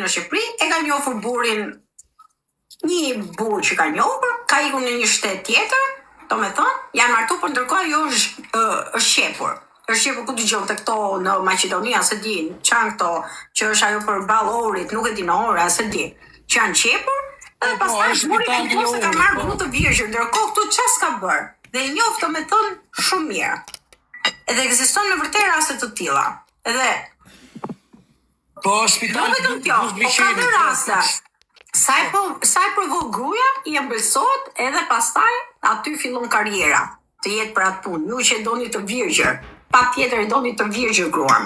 në Shqipëri, e ka njohur burrin, një burr që ka njohur, ka ikur në një shtet tjetër, domethënë, janë martuar, por ndërkohë ajo është shqepur. Është shqepur ku dëgjon të këto në Maqedonia, se di, çan këto, që është ajo për ballorit, nuk e di në ora, se di. Që janë qepur, edhe pastaj burri ka marrë grup të virgjë, ndërkohë këtu çfarë s'ka bër. Dhe e njoft domethënë shumë mirë. Edhe ekziston në vërtet raste të tilla. Edhe po spitali vetëm kjo, po ka dhe raste. Sa e provon gruaja, i ëmbëlsohet edhe pastaj aty fillon karriera të jetë për atë punë. Ju që doni të virgjër, patjetër e doni të virgjër gruan.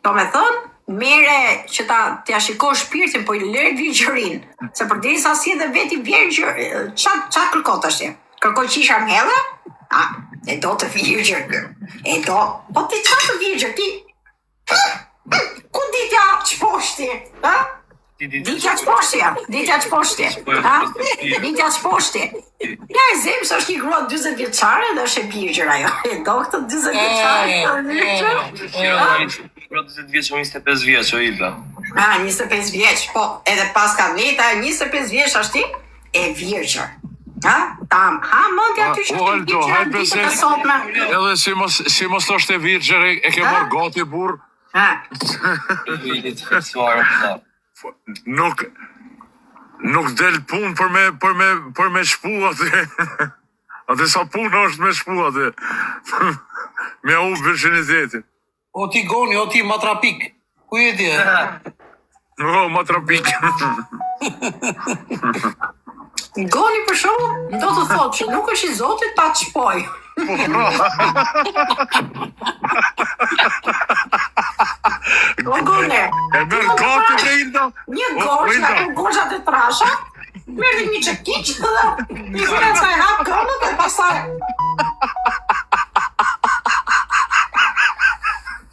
Domethënë, mere që t'ja shikosh shpirtin, po i lëre virgjërin, se përderisa si edhe veti virgjër, ç'a kërkon tash? Kërkoj qisha melle? E do të virgjër. E do. Po ti çfarë të virgjër ti? Ku ditja ç'poshti? Ha? Ditja ç'poshti? Ditja ç'poshti? Ha? Ditja ç'poshti? Ja e zemë se është një grua 40 vjeçare dhe është e virgjër ajo. E do këtë 40 vjeçare? Pro 20 vjeç, 25 vjeç, o Ilda. 25 vjeç, po, edhe pas ka veta, 25 vjeç ashti, e virgjër. Tam, mendja ty që të virgjër të sotme. Edhe si mos është e virgjër, e ke marrë gati burr. Nuk del punë për me shpu atë. Atë sa punë është me shpu atë. Me u virginitetin. O ti goni, o ti matrapik. Ku je ti? O, matrapik. Goni për shumë, do të thotë që nuk është i Zotit ta të shpoj. O gone, e merë gati dhe Ilda. një gosha, goshat e trasha, merë një qëkiq dhe i fina sa e hapë këmë dhe pasaj.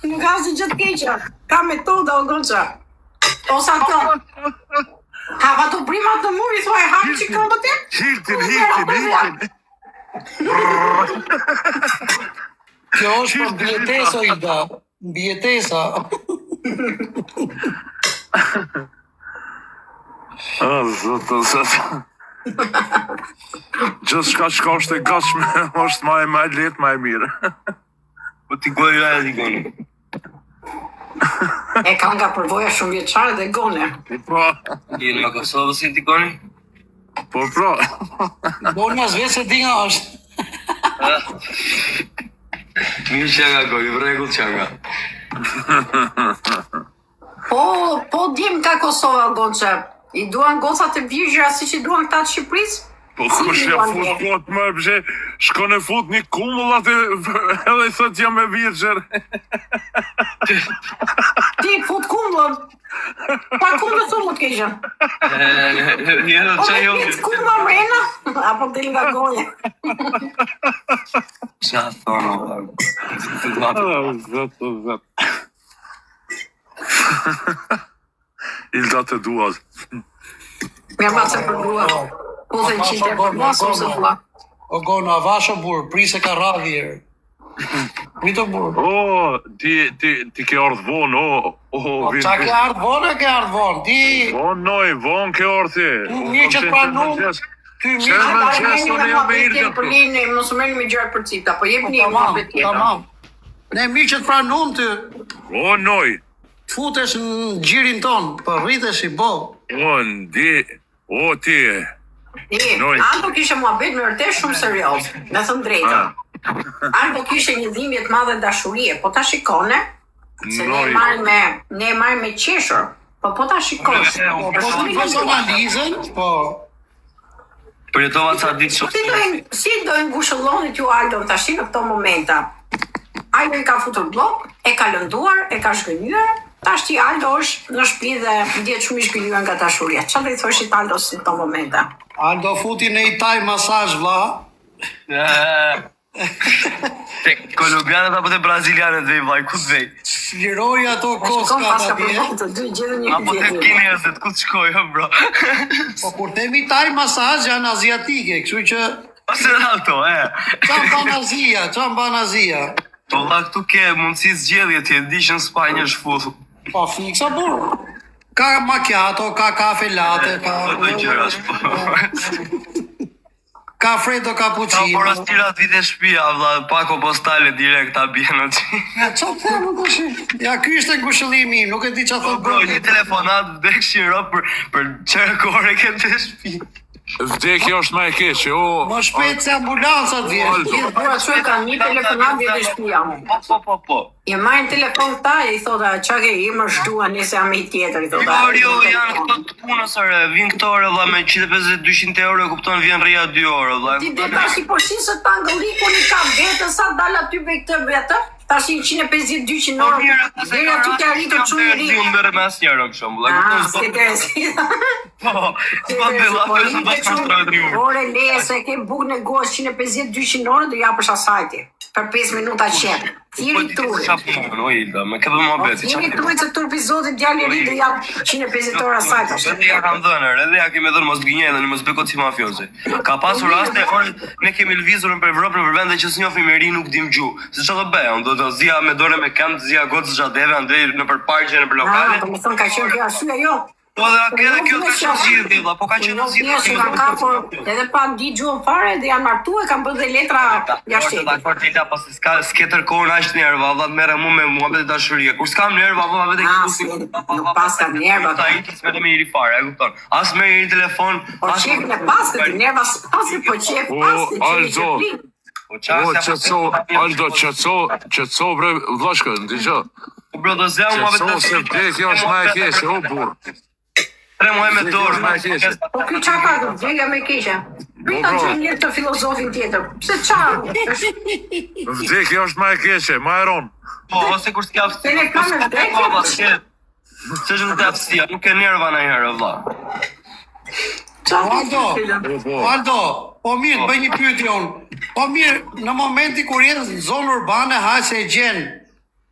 Nuk ka si gjithë keqë, ka metoda o gosha. Osa të hapa të primat të muri, thua e hapë që këmë të të? Hiltin. Kjo është për mbjetesa, Ilda. Mbjetesa. Zot. Gjithë shka është e gashme, është ma e letë, ma e mire. Po ti gojë e di goni. E ka nga përvoja shumë vjeçare dhe gone. Po. Jeni nga Kosovë si ti goni? Po. Goni as vetë se di nga është. Mirë që nga gojë, vregull që nga. Po dim ka Kosova goce. I duan gocat e virgjëra si që duan këta të Shqipërisë? Po kush ja fut kot më bje, shkon e fut një kumull atë edhe thot jam e virgjër. Ti fut kumullën. Pa kumullë thumë të keshëm. Njërë që jo... Po kumullë mrena, apo del nga goja. Qa thonë, Zot. Ilda të duaz. Me mace për grua. Po dhe në qinte për mos ose thua. O gona, vasho burë, prise ka radhjerë. Mito burë. O, ti ke ardhë vonë, Qa ke ardhë vonë e ke ardhë vonë? Ti... Vonë ke ardhë. Një që të pranumë, ty Që mirë. më qesë, unë jam me Ilda. Për linë, mos u merrni me gjëra për cipta, po jep një muhabet tjetër. Tamam. Ne mirë që të pranumë ty. O, noj. Të futesh në gjirin tonë, për rritesh i bo. O, ti. Ando kishe muhabet me vërtet shumë serioz, me thënë drejtën. Ando kishe një dhimbje të madhe dashurie, po ta shikone, se ne e marrim me qeshur, po ta shikosh. Po të pas analizën, po... Përjetova ca ditë shumë. Si do e ngushëllonit ju Aldo tash në këto momenta? Aldo i ka futur blok, e ka lënduar, e ka shgënjur. Tash ti Aldo është në shtëpi dhe ndjet shumë i shgënjur nga dashuria. Çfarë do i thoshit Aldos në këto momente? Aldo futi në i taj masazh vlla. Te kolombianët apo te brazilianët vej vaj, ku të vej? Liroj ato koska ta bje. Apo te kinezët, ku të shkoj, bro? Po kur temi taj masazh janë aziatike, kështu që... Ose në ato, Qa mban Azia? Po la këtu ke mundësi zgjedhje ti e di që në Spanjë është full. Po fiksa burë. Ka macchiato, ka kafe latte, Do gjëra ka freddo Ka cappuccino. porostirat vite shtëpia, vlla, pako postale direkt ta bien aty. Çfarë them tash? Ja ky ishte ngushëllimi im, nuk e di çfarë Po thot bro, bro. një telefonat vdekshin ro për çfarë kore ke të shtëpi. Vdekja është më e keqe, o. Më shpejt se ambulancat vjen. Gjithë bura që kanë një telefonat dhe të shtëpia. Po. I marrin telefon këta e i thotë, qa ke i më shtua nëse jam i tjetër, i thotë. Jo, janë këto të punës, ore, vin këto ore, vlla, me 150-200 euro, kupton, vjen rria 2 orë, vlla. Ti dhe tash i poshin se ta ngëllikun i ka vetën, sa dal aty me këtë vetë, tash i 150-200 Po euro, mirë, deri aty të arritur çuj i ri. Unë merre me asnjëherë për shembull. Ah, s'ke dresi. Po, s'po bëlla, s'po bashkëstrojë driu. Ore leje se ke buk në gos 150-200 euro do japësh asajti. Për 5 minuta qep. Thiri turi. Me këtë më beti. Thiri turi se turpi zotit djali i ri do jap 150 euro asajt. Edhe ja kam dhënë, edhe ja kemi dhënë mos gënjej dhe mos bëj kot si mafiozi. Ka pasur raste, ore, ne kemi lëvizur në Evropë, në vende që s'njohim i ri nuk dim gjuhë. Se çfarë do bëj? Unë do të zija me dorë me këmbë, zija gocë xhadeve andej në përparqe në lokale. Do të thonë ka qenë kjo arsye jo. Po dhe edhe kjo ka qenë zgjidhje, vlla, po ka qenë Që zgjidhje. kanë kapur edhe pa di gjuhën fare dhe janë martuar, kanë bërë dhe letra jashtë. Dakor, Tila, pas s'ke tërkohën aq nerva, valla, merre mua me muhabet e dashurie. Kur s'kam nerva, valla, vetë Nuk pas ka nerva. Ta ikis me me i ri fare, e kupton. As me i telefon, Po qefin e paskët, nerva s'pasi, po qef paskët, Aldo. Po O, qetso, bre, vllashka, ndigjo. Po bro, do zja muhabet Qetso, se vdekja është më e keqe, o burr. 3 muaj me dorë, Më e keqe. Po ky qa ka të vdekja me keqe? Prita që një të filozofin tjetër. Pse qa? Vdekja është më e keqe, më e ron. Po, ose kur s'ka aftësi. Se ne kanë vdekje? Se është të aftësia, nuk e nerva ndonjëherë, vlla. Aldo, po mirë, të bëj një pyetje unë. Po mirë, në momenti kur jetë në zonë urbane, haj se e gjen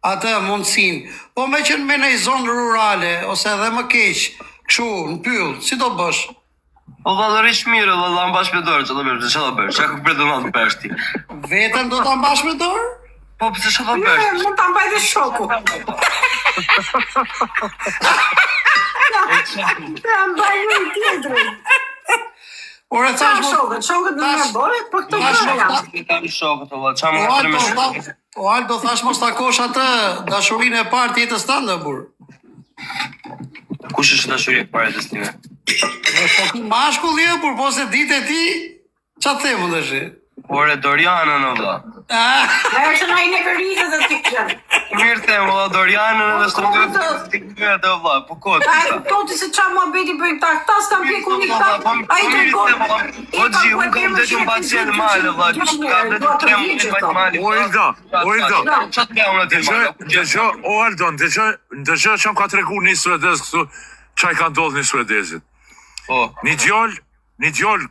atë mundësin. Po me qenë me në zonë rurale, ose edhe më keq, kështu, në pyll, si do bësh? Po vallërisht mirë, valla, mbash me dorë, çfarë do bësh? Çfarë do bësh? Çka ku për të ndonjë bësh ti? Vetën do ta mbash me dorë? Po pse çfarë do bësh? Mund ta mbaj dhe shoku. Ta mbaj një tjetërin. Ore, Qa shokët në një bore, po këto bërë jam. Kam shokët, valla, çam më katër me shokët. O Aldo, thash mos takosh atë dashurinë e parë të jetës tënde, burr. Kush është dashuria e parë e time? Po ti mashkull je, burr, po se ditë e ti, ç'a them unë tash? Ore Dorianën, valla. Ajo që na i neverizë dhe t'i kënë. Mirë them, valla, Dorianën edhe sot do valla, po kot. A e kuptoti se qa mua beti bëjnë ta s'kam pjeku një këta. A i të kohë. O gji, unë kam dhe një pacient malë, valla. Kam dhe të 3 muaj bajt malë. O Ilda, Çfarë bëj unë aty? dëgjoj, o Aldo, dëgjoj që ka tregu një suedez këtu, çaj ka ndodhur një suedezit. Po. Një djall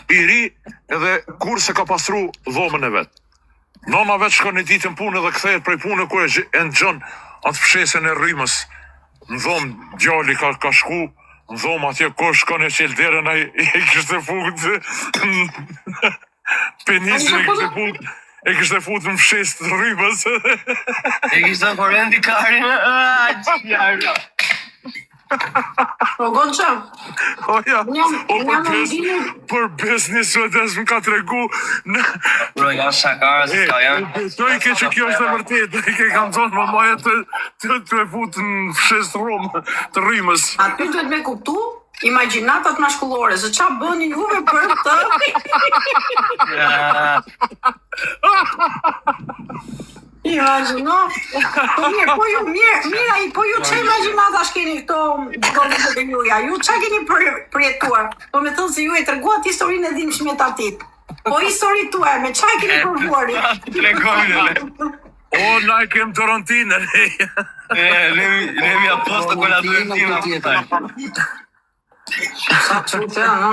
i ri edhe kur se ka pastru dhomën e vet. Nona vet shkon një ditë në punë dhe kthehet prej punë kur e ndjon atë fshesën e rrymës. Në dhomë djali ka shku, në dhomë atje kur shkon e qel derën ai i kishte futë. Penisin e kishte futë në fshesë të rrymës. E kishte korrendi karin. Po gonqa. O ja, për Unë biznes suedez më ka tregu në... Bro, janë shakara se ka janë. Do i ke që kjo është e vërtet, i ke kam zonë mamaja të e futë në fshes të rrymës. aty duhet me kuptu imagjinatat mashkullore, se qa bëni juve për të... Imagjino. Po mirë, po ju që imagjinata shkeni këto golit e juja? Ju qa keni përjetuar? Po me thënë se ju e tërguat historinë e dimshme të atit. Po histori tuaj, me qa keni përvuari? Tregojnë. O, na i kem Torontinë. Lemi aposto con la Fiorentina. Sa që të, no?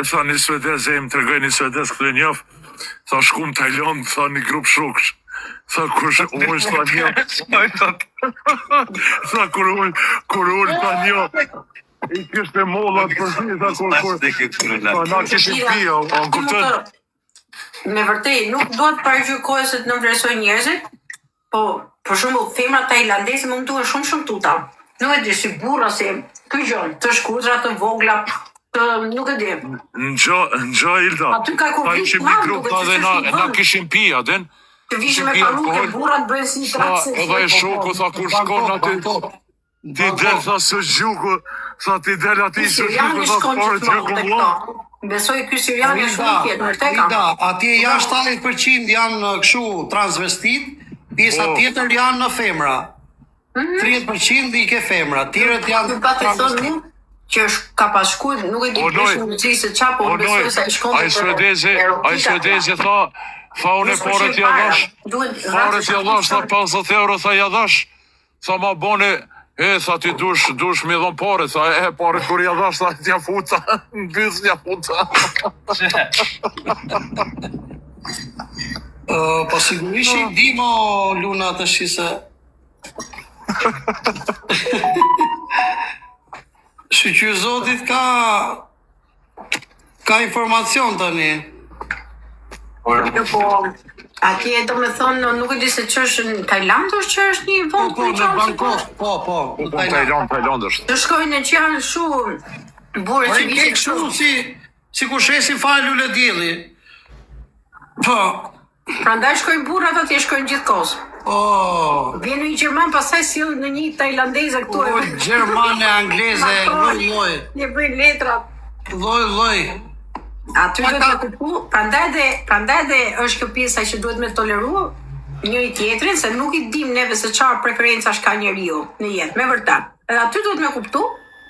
Tha një suedez e më tregoj një suedez këtë e njof. Tha shkum Tajland, tha një grup shoksh. Tha kur unë tha njof. Tha kur unë tha njof. I kishte mollat për shita kur na kishim pio, on kupton. Me vërtet, nuk do të paraqykohet se të nënvlerësoj njerëzit, po për shembull femra tajlandeze mund të duhen shumë tuta. Nuk e di si burra si ky gjë, të shkurtra të vogla, nuk e di. Ngjo Ilda. Aty ka Ta konflikt ishim madh, një grup duket se dhe s'është na vend. kishim pi aten. Të vishim me paluke, burrat bëhen si trakse. Edhe e shoku tha kur shkon aty. Ti del tha së gjuku, tha ti del aty së Siriani gjuku, tha shkon parë gjithmonë gjuku tek vëlla. to. Besoj ky Siriani është shumë i tjetër, tek Ida, atje jashtë 70% janë kështu transvestit, pjesa tjetër janë në femra. 30% i ke femra, tjerët janë Nuk pa të thonë mu që ka pas shkuar, nuk e di peshë në qisë qapo, unë besoj se shkon Ai suedezi tha unë pore t'ja dhash. Pore t'ja dhash, tha 50 euro, tha ja dhash. Tha ma bone, tha ti dush mi dhon pore, tha pore kur ja dhash, tha t'ja futa, në bys t'ja futa. Po sigurisht i di mo Luna të shise. Shqyqy Zotit ka informacion tani. Po, atje do me thonë, nuk e di se që është në Tajland është që është një vend Po, në Bangkok, po. Tajland është. Të shkojnë që janë shumë burë Po që i ke vishë kështu si ku shesi fare lule dielli. Po. Prandaj shkojnë burrat atje shkojnë gjithkohës. Vjen një Gjerman, pastaj sill në një tajlandeze këtu. Gjermane, angleze, lloj. Ne bëjnë letra. Lloj. Aty do të kuptu, prandaj dhe është kjo pjesa që duhet me toleru njëri tjetrin, se nuk i dim neve se çfarë preferencash ka njeriu në jetë, me vërtet. Edhe aty duhet me kuptu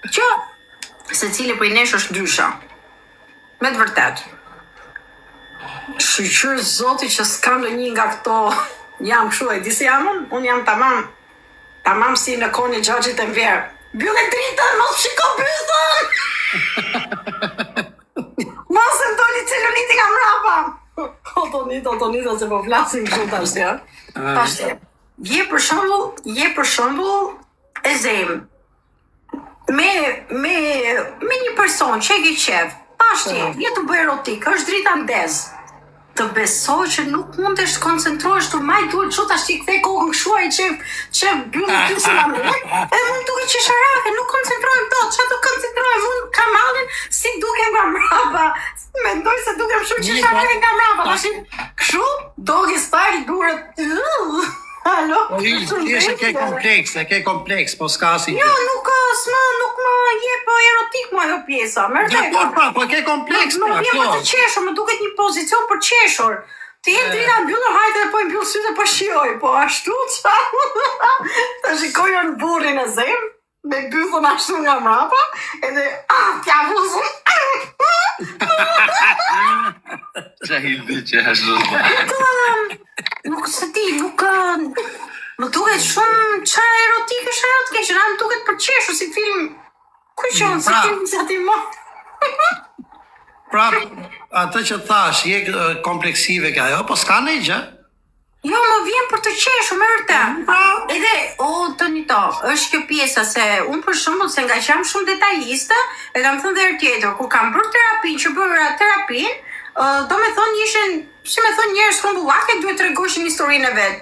që secili prej nesh është ndryshe. Me të vërtet. Shqyr Zoti që s'kam ndonjë nga këto, jam kështu, e di si jam unë jam tamam si në kohën e Xhaxhit e Ver. Bylle dritën, mos shiko bythën! Mos e doli celuliti nga mrapa! Otonito, se po flasim kështu tash, ja? Tash, je për shembull e zem. Me një person që e ke qef, pashti, je të bëj erotik, është drita ndez. Të besoj që nuk mundesh të koncentrohesh të maj duhet që tash ti kthej kokën kshuaj që byllë ty si nga mre, edhe mund duke që sharake, nuk koncentrohem dot, që të koncentrohem, unë kam halin si duke nga mrapa, mendoj se duke më shumë që sharake nga mrapa, tash kshu, dogi style duhet, alo? Ti ke kompleks, po s'ka si. Jo, nuk më jep erotik mua ajo pjesa, mërë Po ke kompleks, Më vjen për të qeshur, më duket një pozicion për qeshur. Të jetë drita mbyllur, hajde dhe po i mbyll sytë e po shijoj, po ashtu qa? Të shikojo në burrin e zem, me bythën ashtu nga mrapa, edhe, t'ja vuzën. Qa hildi që ashtu. Nuk se di, më duket shumë qa erotike është ajo të keshë, më duket për qeshur si film, ku qonë, si film si ati mo. Pra, atë që thash, je kompleksive ka jo, po s'ka në gjë. Jo, më vjen për të qeshur, me vërtet. Edhe, Tonito, është kjo pjesa se unë për shembull se nga që jam shumë detajiste, e kam thënë dhe herë tjetër, kur kam bërë terapin, që bërë terapin, do me thonë ishin, si me thonë njerëz humbullake, duhet të regoshin historinë e vetë.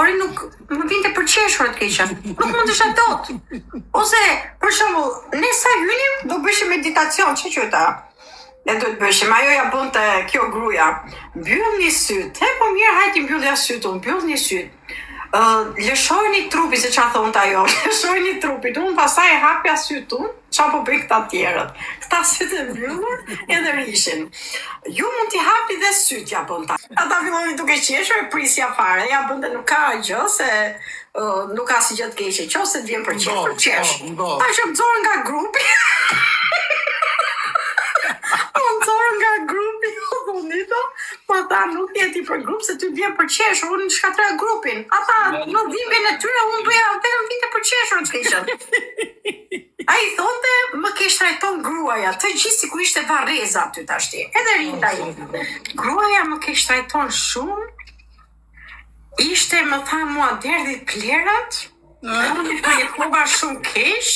Ori nuk më vinte për qeshur të keqen, nuk mund të shatot. Ose, për shembull, ne sa hynim, do bëshim meditacion, që qëta? Ne do të bëshim, ajo ja bënte kjo gruja. Mbyll një sytë, po mirë, hajti mbyllja sytë, mbyll një sytë. Lëshojni trupi, se qa thonë të ajo, lëshojni trupi, unë pasaj hapja sytë unë, qa po bëj këta tjerët. Këta sytë e mbyllur, edhe rishin. Ju mund t'i hapi dhe sytë, ja bënta. Ata filloni duke qeshur e prisja fare, ja bënte nuk ka gjë, se nuk ka si gjë të keqe, qose të vjen për qesh. Ta që mëzorë nga grupi, po ata nuk jeti për grup, se ty vjen për qeshur, unë shkatra grupin. Ata në dhimbjen e tyre, unë bëja vetëm vinte për qeshur të keqen. A i thonte, më kesh trajton gruaja, të gjithë si ku ishte vareza aty tashti, edhe rinda i. Gruaja më kesh trajton shumë, ishte më tha mua derdhi plerat, unë për jetova shumë kesh,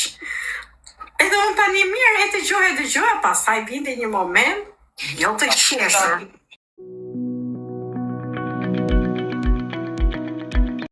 Edhe unë tani mirë e dëgjoja, pastaj vinte një moment, jo të qeshur,